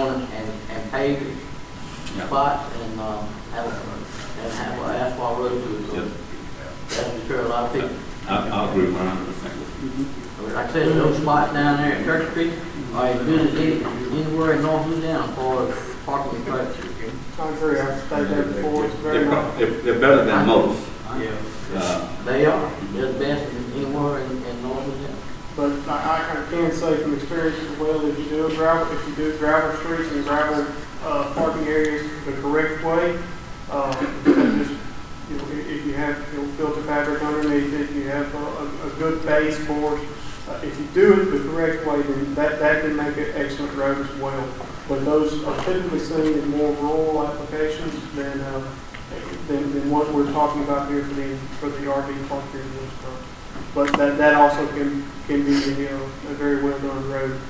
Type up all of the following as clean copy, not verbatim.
and pave it spots and have an asphalt road to it. So that'll deter a lot of people. I agree 100%. Like I said, those spots down there at Church Street are as good as anywhere in North Louisiana for parking and trucks. I agree. I've stayed there before. It's very nice. They're better than most. Yeah. They are. They're the best anywhere in North Louisiana. But I can say from experience as well, if you do gravel streets and gravel parking areas the correct way, if you have filter fabric underneath it, you have a good base for it. If you do it the correct way, then that can make an excellent road as well. But those are typically seen in more rural applications than what we're talking about here for the RV park here in Lewisburg. But that also can be a very well done road.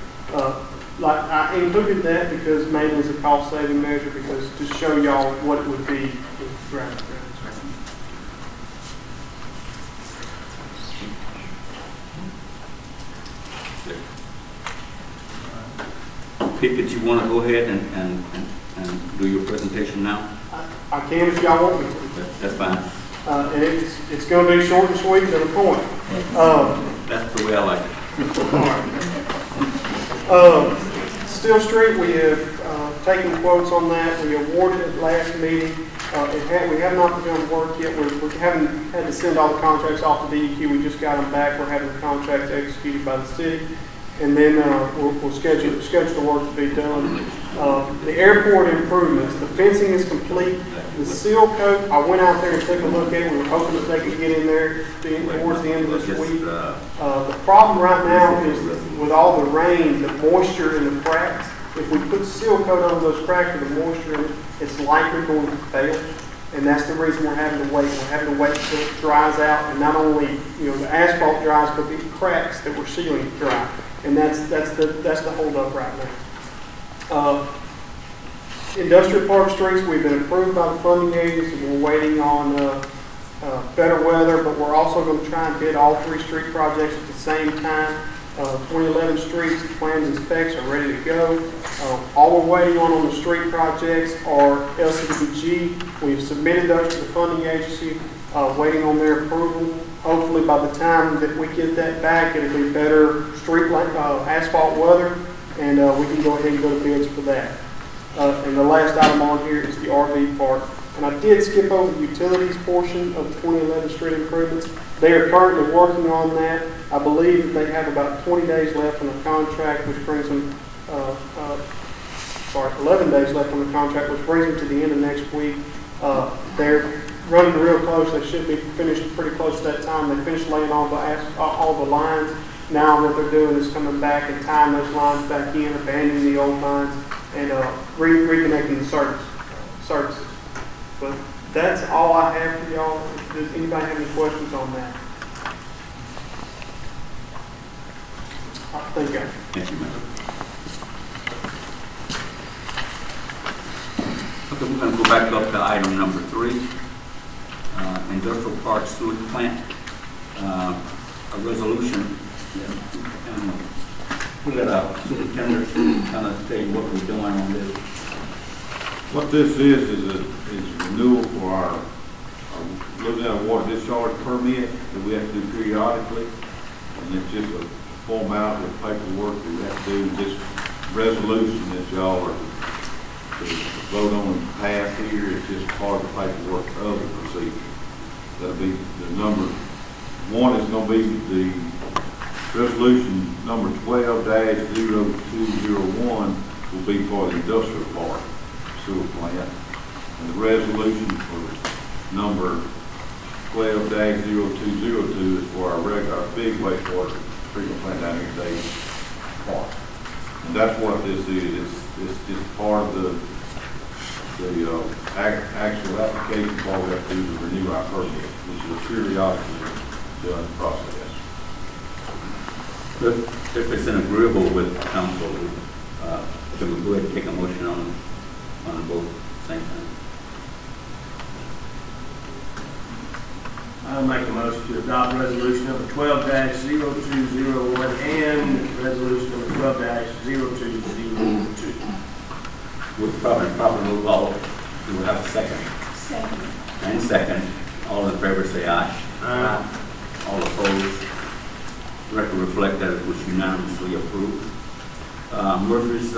Like I included that because mainly as a cost saving measure, because to show y'all what it would be with gravel. Pete, did you want to go ahead and do your presentation now? I can if y'all want me to. That's fine. And it's going to be short and sweet to the point. That's the way I like it. Steel Street, we have taken quotes on that. We awarded it last meeting. We have not begun work yet. We haven't had to send all the contracts off to DEQ. We just got them back. We're having the contracts executed by the city. And then we'll schedule the work to be done. The airport improvements, the fencing is complete. The seal coat, I went out there and took a look at it. We were hoping that they could get in there towards the end of this week. The problem right now is that with all the rain, the moisture in the cracks, if we put seal coat on those cracks with the moisture in it, it's likely going to fail. And that's the reason we're having to wait. We're having to wait until it dries out, and not only the asphalt dries, but the cracks that we're sealing dry. And that's the holdup right now. Industrial park streets, we've been approved by the funding agency. We're waiting on better weather, but we're also going to try and bid all 3 street projects at the same time. 2011 streets, the plans and specs are ready to go. All we're waiting on the street projects are LCDBG. We've submitted those to the funding agency, waiting on their approval. Hopefully by the time that we get that back, it'll be better street asphalt weather, and we can go ahead and go to bids for that. And the last item on here is the RV park. And I did skip over the utilities portion of the 2011 street improvements. They are currently working on that. I believe that they have about 20 days left on the contract, which brings them, 11 days left on the contract, which brings them to the end of next week. They're running real close. They should be finished pretty close to that time. They finished laying all the lines. Now what they're doing is coming back and tying those lines back in, abandoning the old lines, and reconnecting the services. But that's all I have for y'all. Does anybody have any questions on that? Thank you. Thank you, ma'am. Okay, we're going to go back up to item number 3, industrial park sewage plant, a resolution. And we'll let our superintendent kind of tell you what we're doing on this. What this is a renewal for our Louisiana water discharge permit that we have to do periodically, and it's just a formality of paperwork that we have to do. This resolution that y'all are to vote on and pass here is just part of the paperwork of the procedure. That'll be the number 1 is going to be the resolution number 12-0201 will be for the industrial park sewer plant, and the resolution for number 12-0202 is for our big wastewater treatment plant down here at Davis Park. And that's what this is. It's just part of the actual application for what we have to do to renew our permit, which is a periodically done process. If it's agreeable with council, can we go ahead and take a motion on both at the same time? I'll make a motion to adopt resolution number 12-0201 and resolution number 12-0202. With properly move all, we will have a second. Second. And second, all in favor say aye. Aye. All opposed. Record reflect that it was unanimously approved. Murphy's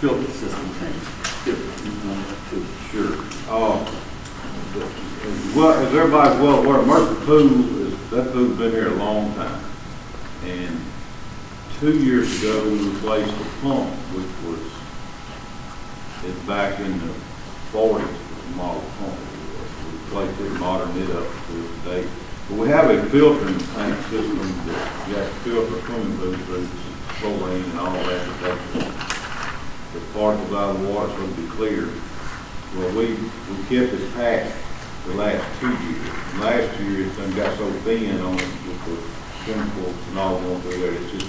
filter system thing. Sure. Well, as everybody's well aware, Mercer Pool that pool's been here a long time. And 2 years ago, we replaced the pump, which was, it's back in the 40s, the model pump. We replaced it, moderned it up to today. But we have a filtering tank system that you have to filter swimming pools through chlorine and all that, the particles out of the water so to be clear. Well, we kept it packed the last 2 years. And last year, it's done got so thin on it with the chemicals and all going through there, it's just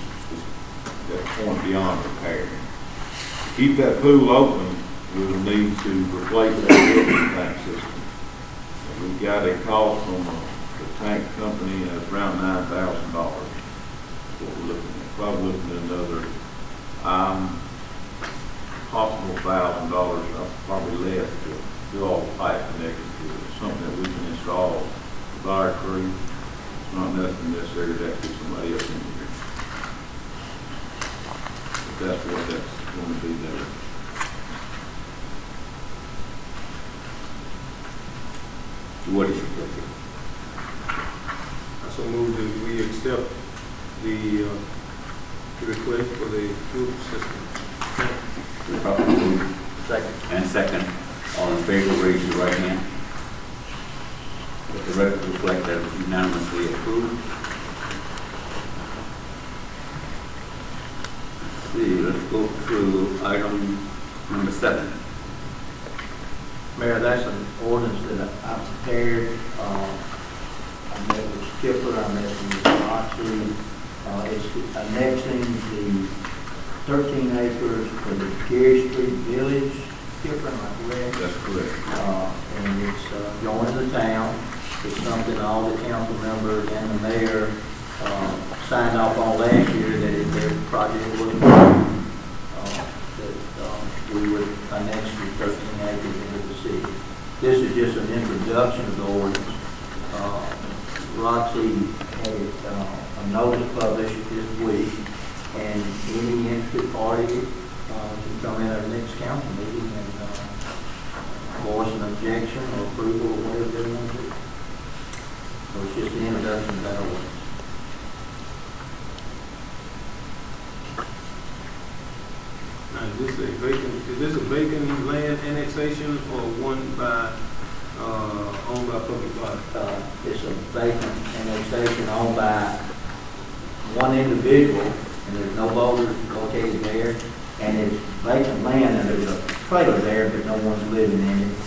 that point beyond repair. To keep that pool open, we will need to replace that filtering tank system. And we got a cost from the tank company, and it's around $9,000. What we're looking at, probably looking at another possible $1,000, probably less, to do all the pipe connected to it. It's something that we can install with our crew. It's not nothing necessary to get somebody else in here. But that's what that's going to be there. What is your pleasure? I so move that we accept the request for the fuel system. We properly move. Second. And second, all in favor, raise your right hand. Let the record reflect that it was unanimously approved. Let's see, let's go to item number 7. Mayor, that's an ordinance that I prepared. I met with Skipper, I met with Roxley. It's annexing the 13 acres for the Gary Street Village. Skipper, am I correct? That's correct. And it's going to the town. It's something all the council members and the mayor signed off on last year that if their project was approved, that we would annex the 13 acres into the city. This is just an introduction of the ordinance. Roxy had a notice published this week, and any interested party can come in at our next council meeting and voice an objection or approval or whatever they want to do. So it's just an introduction to that ordinance. Now, is this a vacant land annexation or one by, owned by public body? It's a vacant annexation owned by one individual, and there's no voters located there, and it's vacant land, and there's a trailer there, but no one's living in it.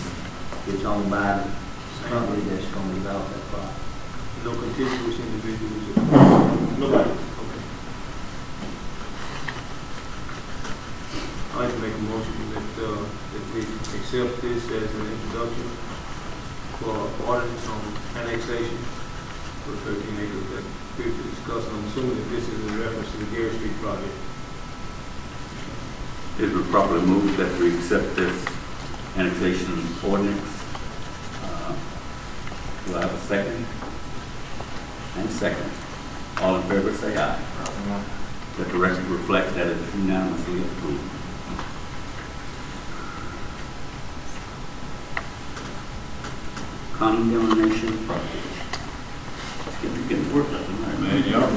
It's owned by the company that's going to develop that property. No contiguous individuals? Nobody? Okay. I'd like to make a motion that we accept this as an introduction for ordinance on annexation for 13 acres that we've discussed. I'm assuming that this is in reference to the Gary Street project. It will properly move that we accept this annexation ordinance. Do I have a second? And second. All in favor say aye. Let the record reflect that it is unanimously approved. Condemnation property. It's getting work up tonight. Man, y'all.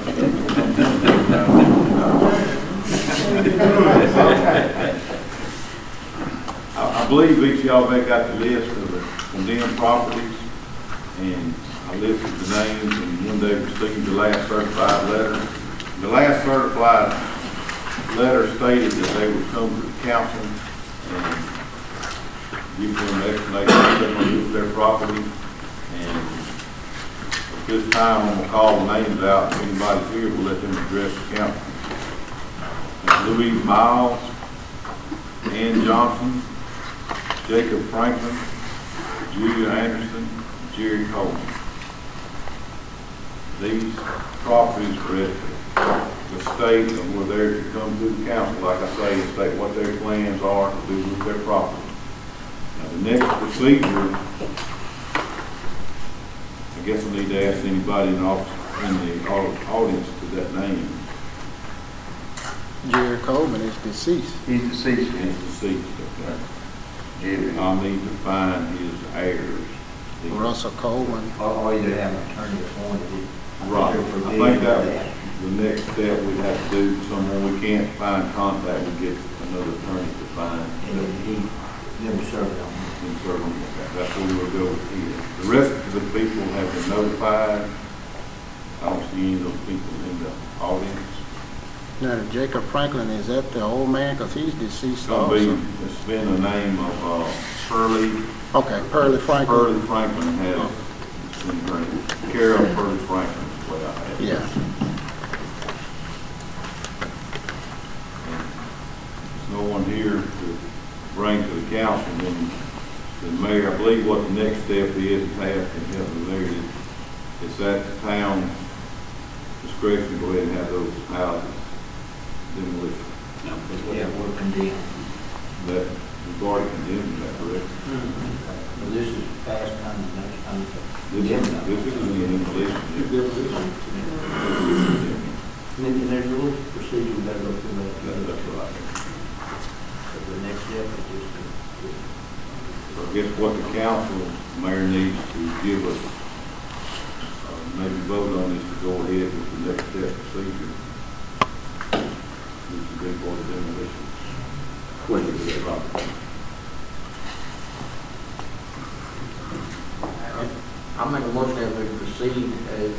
I believe each of y'all have got the list of the condemned properties, and I listed the names and when they received the last certified letter. The last certified letter stated that they would come to the council and give them an explanation of what they're going to do with their property. And at this time, I'm going to call the names out. If anybody's here, we'll let them address the council. Louise Miles, Ann Johnson, Jacob Franklin, Julia Anderson, Jerry Coleman. These properties are at the state, and we're there to come to the council, like I say, and state what their plans are to do with their property. Now, the next procedure, I guess I need to ask anybody in the audience to that name. Jerry Coleman is deceased. He's deceased. He's deceased, okay? Jerry. I'll need to find his heirs. Russell Coleman. Or either have an attorney appointed. Right, I think that the next step we'd have to do, someone we can't find contact, we get another attorney to find. And he never served on it. And certainly, that's where we'll go with here. The rest of the people have been notified. I don't see any of those people in the audience. Now, Jacob Franklin, is that the old man? Because he's deceased also. It's been the name of Pearlie. Okay, Pearlie Franklin. Pearlie Franklin has, it's been her, Carol Pearlie Franklin is what I have. Yeah. There's no one here to bring to the council, then the mayor, I believe what the next step is, Pat can help me there, it's at the town's discretion to go ahead and have those houses demolished. Yeah, we're condemned. That, we've already condemned that, correct? Well, this is past condemnation. This is an demolition. And there's a little procedure we gotta go through that. That's right. But the next step is just So I guess what the council, mayor needs to give us, maybe vote on is to go ahead with the next step procedure. Which would be for the demolition. Question to that, Robert. I make a motion that we proceed as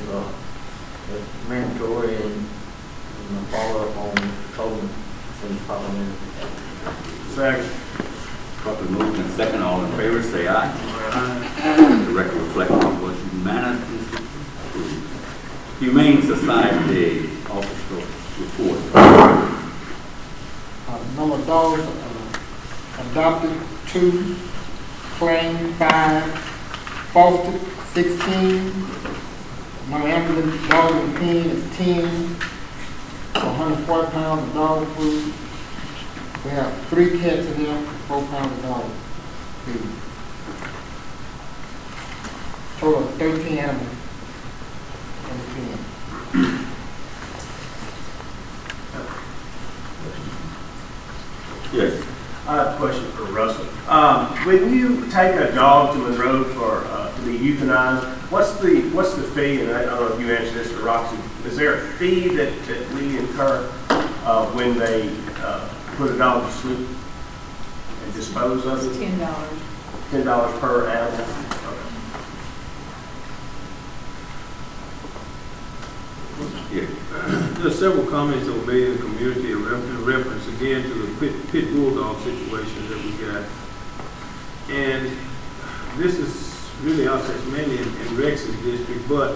mandatory and follow up on Coleman in Parliament. Second. Properly moved and second, all in favor, say aye. The record reflects it was unanimously approved. Humane Society official report. Number of dogs adopted 2, claimed 5, fostered 16. My ambulance dog and pen is 10, 140 pounds of dog food. We have 3 cats in here, 4 pounds of dog food. Total of 13 animals in the pen. Yes. I have a question for Russell. When you take a dog to Monroe for to be euthanized, what's the fee? And I don't know if you answered this to Roxy. Is there a fee that we incur when they put a dog to sleep and dispose of it? $10. $10 per animal. Yes. There's several comments that were made in the community in reference again to the pit bulldog situation that we got. And this is really outside, mainly in Rex's district, but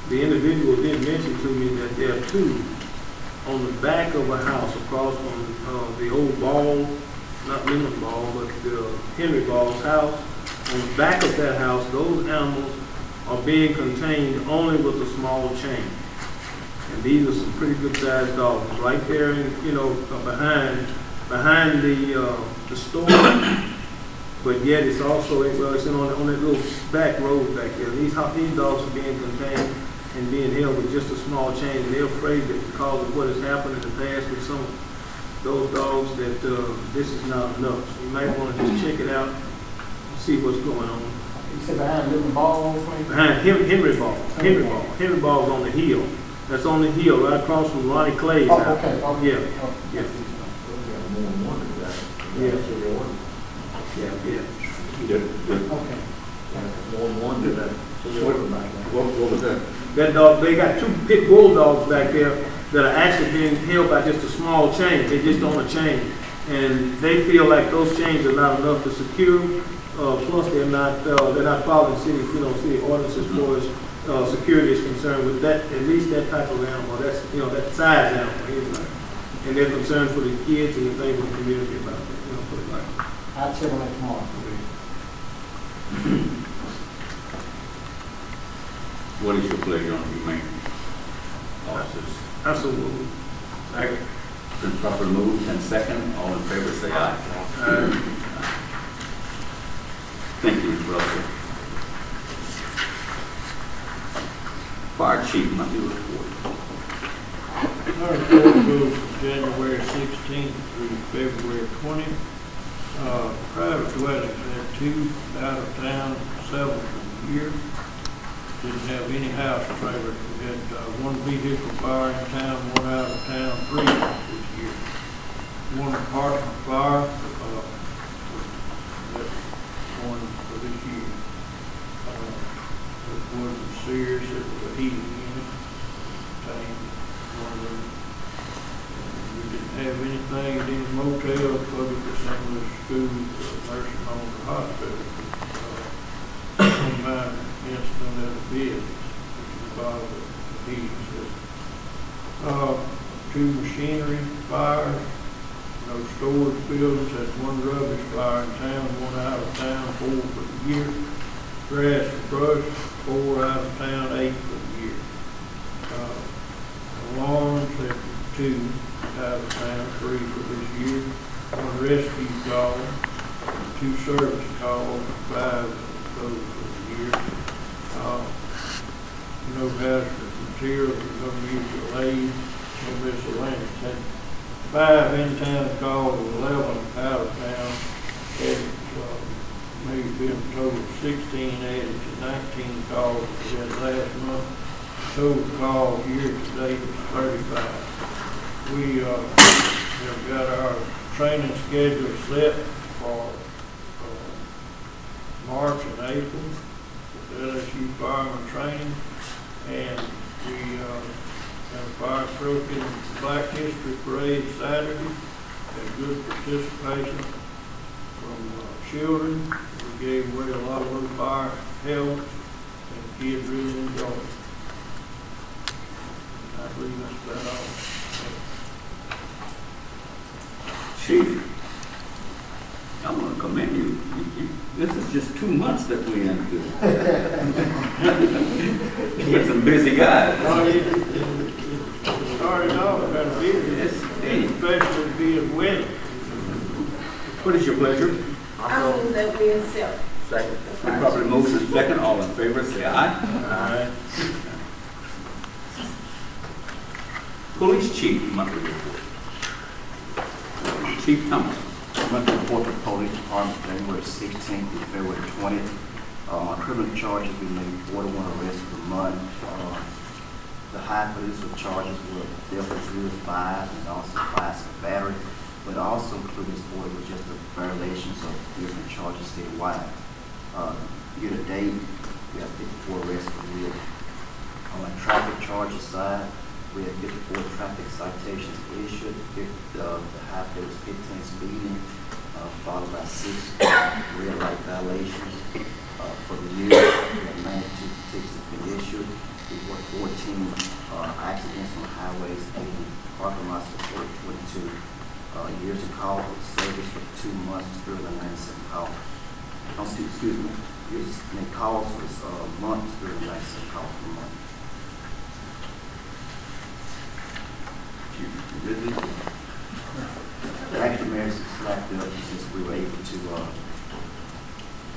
the individual did mention to me that there are 2 on the back of a house across from the old Ball, not Lyndon Ball, but Henry Ball's house. On the back of that house, those animals are being contained only with a small chain. And these are some pretty good sized dogs, right there, behind the store. But yet it's also it's on that little back road back there. These dogs are being contained and being held with just a small chain, and they're afraid that because of what has happened in the past with some of those dogs that this is not enough. So you might want to just check it out, see what's going on. You said behind Little Ball place? Behind Henry Ball. Henry Ball's on the hill. That's on the hill, right across from Ronnie Clay's house. Okay. Yeah. Yeah. Yeah. Okay. What was that? That dog, they got 2 pit bulldogs back there that are actually being held by just a small chain. They just on a chain. And they feel like those chains are not enough to secure. Plus they're not following city ordinances as far as security is concerned with that, at least that type of animal, that's, that size animal anyway. And they're concerned for the kids and the things in the community about it, put it like that. I'll check on that tomorrow. What is your pleasure on humane officers? Absolutely. Second. Been properly moved and second, all in favor say aye. Thank you, Mr. Russell. Fire chief, monthly report. Our report goes from January 16th through February 20th. Private dwellings had 2 out of town, 7 for the year. Didn't have any house trailers. We had 1 vehicle fire in town, 1 out of town, 3 this year. 1 apartment fire, that's 1 for this year. It wasn't serious, it was a heating unit, contained 1 room. We didn't have anything at any motel, public assembly, school, nursing home, or hospital. One minor incident at a business, which involved the heating system. 2 machinery fires, no storage buildings, had 1 rubbish fire in town, 1 out of town, 4 for the year. Grass and brush, 4 out of town, 8 for the year. Alarms had 2 out of town, 3 for this year. 1 rescue call, 2 service calls, 5 of those for the year. No hazardous materials, no mutual aid, no miscellaneous. Had 5 in-town calls, 11 out of town, and maybe been a total of 16 added to 19 calls we had last month. Total calls year to date is 35. We have got our training schedule set for March and April with LSU fireman training, and we have fire truck in Black History Parade Saturday. Had good participation from children. We gave away a lot of little fire helmets, and the kids really enjoyed it. I believe that's about all. Chief, I want to commend you. This is just 2 months that we into. Get some busy guys. It started off kind of busy, especially being wet. What is your pleasure? I move that we accept. Second. Been properly moved and second, all in favor say aye. Aye. Police chief, monthly report. Chief Thomas. Monthly report for the police department, January 16th to February 20th. On criminal charges, we made 41 arrests per month. The high police charges were definitely 0-5 and also class of battery, but also including this order was just the violations of different charges statewide. Year to date, we have 54 arrests per year. On the traffic charges side, we had 54 traffic citations issued. The high was 15 speeding, followed by 6 red light violations. For the year, we had 92 tickets that been issued. We worked 14 accidents on highways, 80 parking lots, 22 years of call service for 2 months, 397 calls. Excuse me, years in calls was months, 397 calls per month. Actually, Mayor, slacked up since we were able to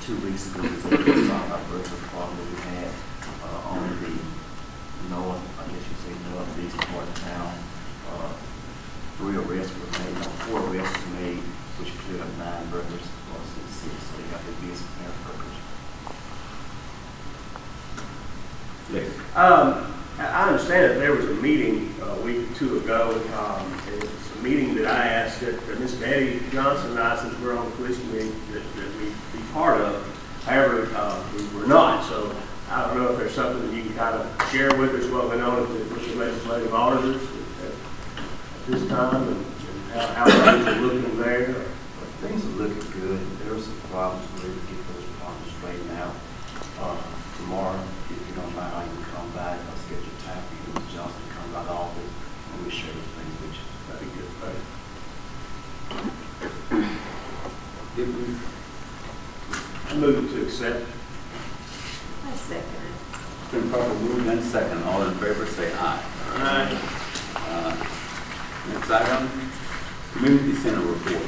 2 weeks ago, we was able to solve our burglary problem that we had on the north, I guess you say northeast part of town. 3 arrests were made, 4 arrests were made, which cleared up 9 burglars across the city, so they got their business and burglars. Yes. I understand that there was a meeting a week or 2 ago. It was a meeting that I asked that Ms. Betty Johnson and I, since we're on the police committee, that we be part of. However, we were not. So I don't know if there's something that you can kind of share with us what went on with the legislative auditors at this time and how things are looking there. Things are looking good. There are some problems. We're able to get those problems straightened out. Tomorrow, if you don't mind, I can come by. I'll schedule time for you, Ms. Johnson, to come by the office, and we'll share those things with you. That'd be good. Right. I move it to accept. I second it. Been properly moved and second, all in favor say aye. Aye. Next item, community center report.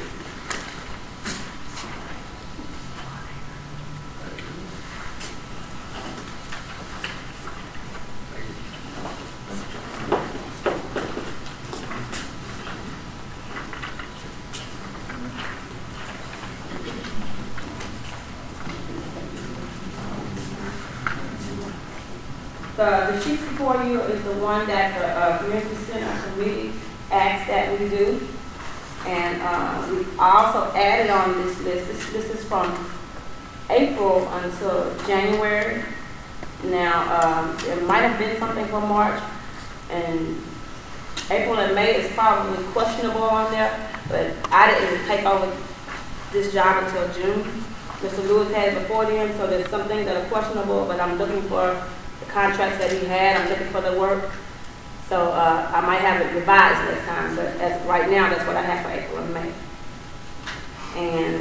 The sheet before you is the one that the community center committee asked that we do. And we also added on this list, this is from April until January. Now, there might have been something for March, and April and May is probably questionable on there, but I didn't take over this job until June. Mr. Lewis had it before then, so there's some things that are questionable, but I'm looking for the contracts that he had, I'm looking for the work. So I might have it revised next time, but as of right now, that's what I have for April and May. And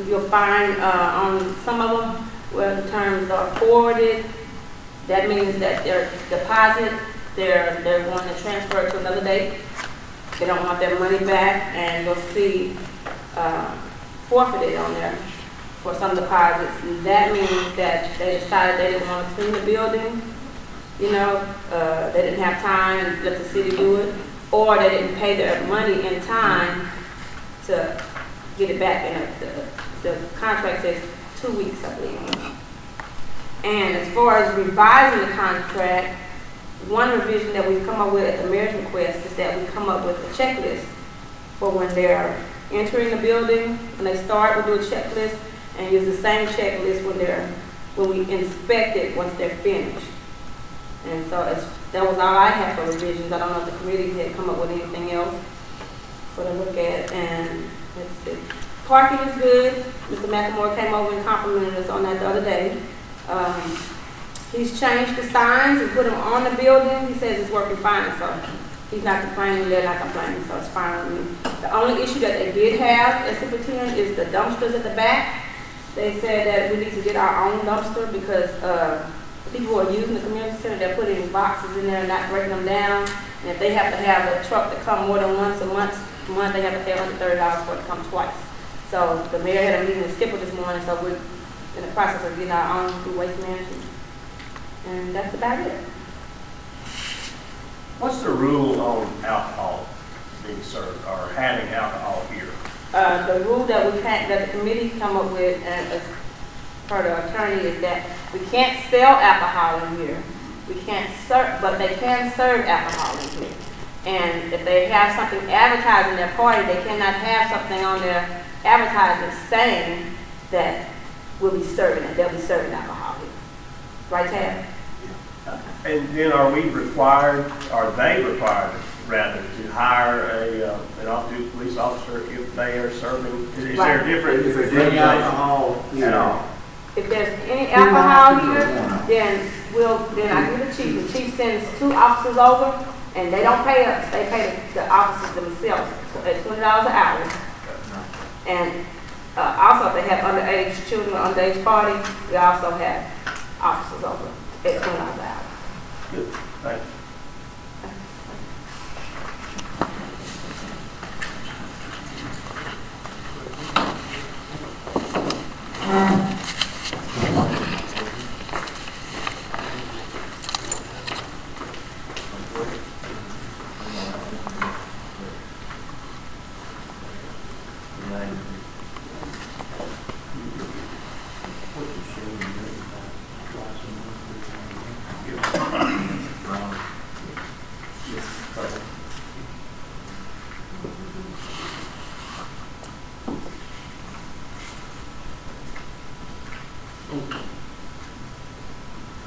you'll find on some of them where the terms are forwarded, that means that their deposit, they're going to transfer it to another date. They don't want their money back, and you'll see forfeited on there for some deposits. And that means that they decided they didn't want to clean the building. You know, they didn't have time to let the city do it, or they didn't pay their money in time to get it back. And the contract says 2 weeks, I believe. And as far as revising the contract, one revision that we've come up with at the mayor's request is that we come up with a checklist for when they're entering the building. When they start, we'll do a checklist and use the same checklist when we inspect it once they're finished. And so that was all I had for revisions. I don't know if the committee had come up with anything else for to look at. And let's see. Parking is good. Mr. McLemore came over and complimented us on that the other day. He's changed the signs and put them on the building. He says it's working fine, so he's not complaining, they're not complaining, so it's fine with me. The only issue that they did have at Superintendent is the dumpsters at the back. They said that we need to get our own dumpster because people who are using the community center, they're putting boxes in there and not breaking them down. And if they have to have a truck to come more than once a month, they have to pay $130 for it to come twice. So the mayor had a meeting in Skipper this morning, so we're in the process of getting our own through waste management. And that's about it. What's the rule on alcohol being served or having alcohol here? The rule that that the committee come up with as per the attorney is that we can't sell alcohol in here. We can't serve, but they can serve alcohol in here. And if they have something advertising their party, they cannot have something on their advertisement saying that we'll be serving it. They'll be serving alcohol here. Right, Tab? And then are we required, are they required, rather, to hire an off-duty police officer if they are serving? Is there a different If there's any alcohol at all? If there's any alcohol here, then I give the chief. The chief sends 2 officers over, and they don't pay us. They pay the officers themselves at $20 an hour. And also, if they have underage children or underage party, we also have officers over at $20 an hour. Good. Thank you.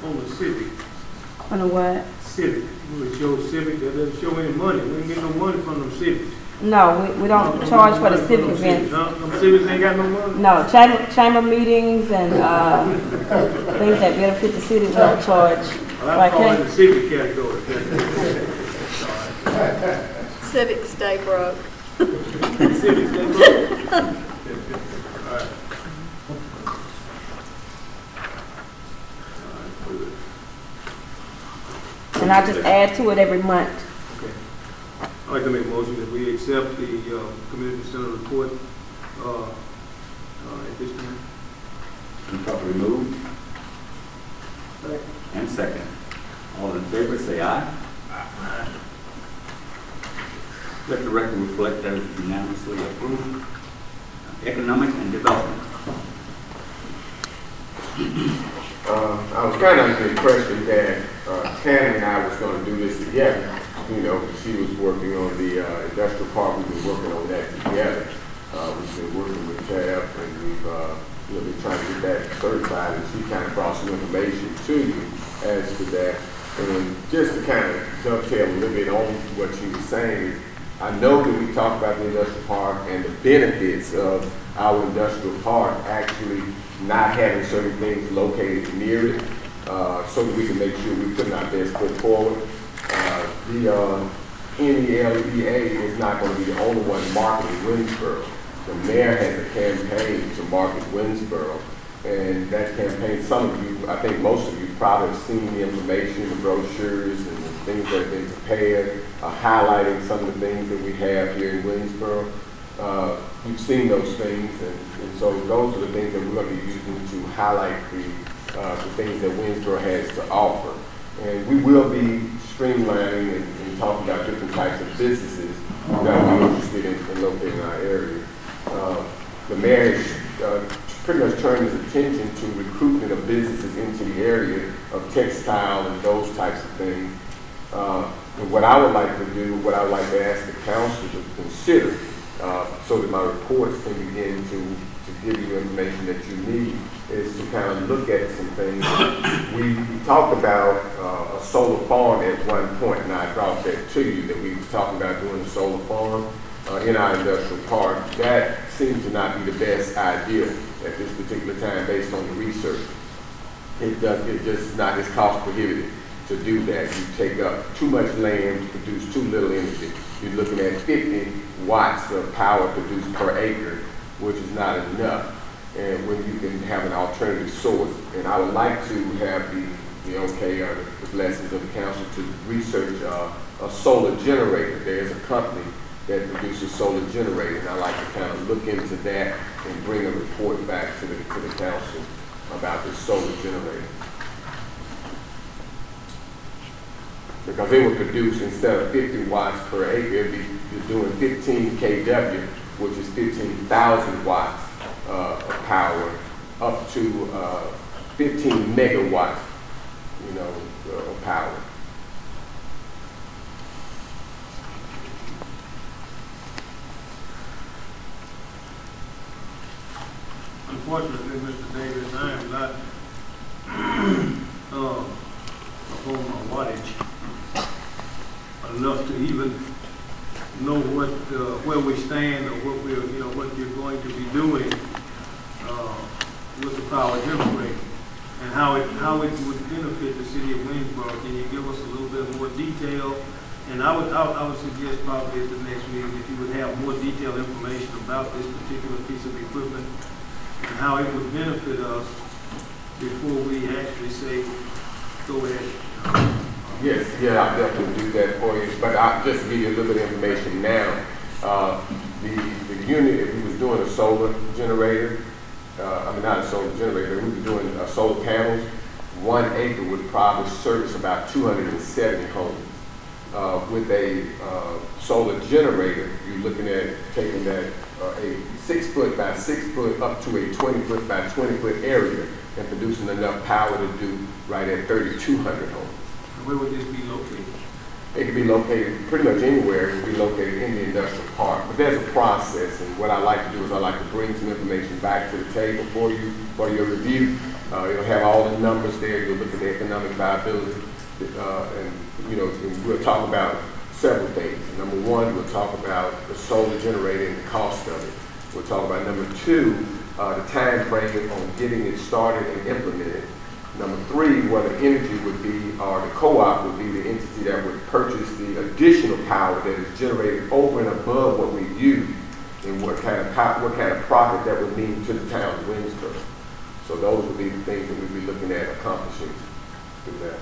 On the Civic. On the what? Civic. We show Civic, that doesn't show any money. We ain't get no money from them Civics. No, we don't charge for the civic events. Them Civics ain't got no money? No, chamber meetings and things that benefit the city we don't charge. Well, I fall in the Civic category. Civics stay broke. Civics, they broke. All right. And I just add to it every month. Okay. like to make a motion that we accept the community center report at this time. Been properly moved and second. All in favor, say aye. Aye. Let the record reflect that it is unanimously approved. Economic and development. I was kind of under the impression that Tanner and I was going to do this together. You know, she was working on the industrial park. We've been working on that together. We've been working with Tab, and we've been trying to get that certified. And she kind of brought some information to you as to that. And just to kind of dovetail a little bit on what she was saying, I know that we talked about the industrial park and the benefits of our industrial park actually not having certain things located near it, so that we can make sure we're putting our best foot forward. The NELEA is not going to be the only one marketing Winnsboro. The mayor has a campaign to market Winnsboro, and that campaign, some of you, I think most of you probably have seen the information, the brochures, and the things that have been prepared, highlighting some of the things that we have here in Winnsboro. You've seen those things, and so those are the things that we're going to be using to highlight the things that Winnsboro has to offer. And we will be streamlining and talking about different types of businesses that we're interested in locating in our area. The mayor is pretty much turned his attention to recruitment of businesses into the area of textile and those types of things. And what I would like to do, what I would like to ask the council to consider, so that my reports can begin to give you information that you need, is to kind of look at some things. We talked about a solar farm at one point, and I brought that to you, that we was talking about doing a solar farm in our industrial park. That seems to not be the best idea at this particular time based on the research. It just not, it's cost prohibitive to do that. You take up too much land to produce too little energy. You're looking at 50 watts of power produced per acre, which is not enough. And when you can have an alternative source, and I would like to have the okay or the blessings of the council to research a solar generator. There's a company that produces solar generator, and I like to kind of look into that and bring a report back to the council about this solar generator. Because it would produce, instead of 50 watts per acre, you're doing 15 kW, which is 15,000 watts of power, up to 15 megawatts, of power. Unfortunately, Mr. Davis, I am not upon my wattage enough to even know where we stand or what what you're going to be doing with the power generator and how it would benefit the city of Winnsboro. Can you give us a little bit more detail? And I would suggest probably at the next meeting if you would have more detailed information about this particular piece of equipment and how it would benefit us before we actually say, go ahead. Yes, yeah, I'll definitely do that for you. But I'll just give you a little bit of information now. The unit, if we was doing a solar generator, not a solar generator, we were doing solar panels, 1 acre would probably service about 270 homes. With a solar generator, you're looking at taking that a 6 foot by 6 foot up to a 20 foot by 20 foot area and producing enough power to do right at 3,200 homes. Where would this be located? It could be located pretty much anywhere. It could be located in the industrial park. But there's a process, and what I like to do is I like to bring some information back to the table for you, for your review. It'll have all the numbers there. You'll look at the economic viability, and we'll talk about several things. Number one, we'll talk about the solar generator and the cost of it. We'll talk about number two, the time frame on getting it started and implemented. Number three, what the energy would be, or the co-op would be the entity that would purchase the additional power that is generated over and above what we use, and what kind of profit that would mean to the town of Winnsboro. So those would be the things that we'd be looking at accomplishing through that.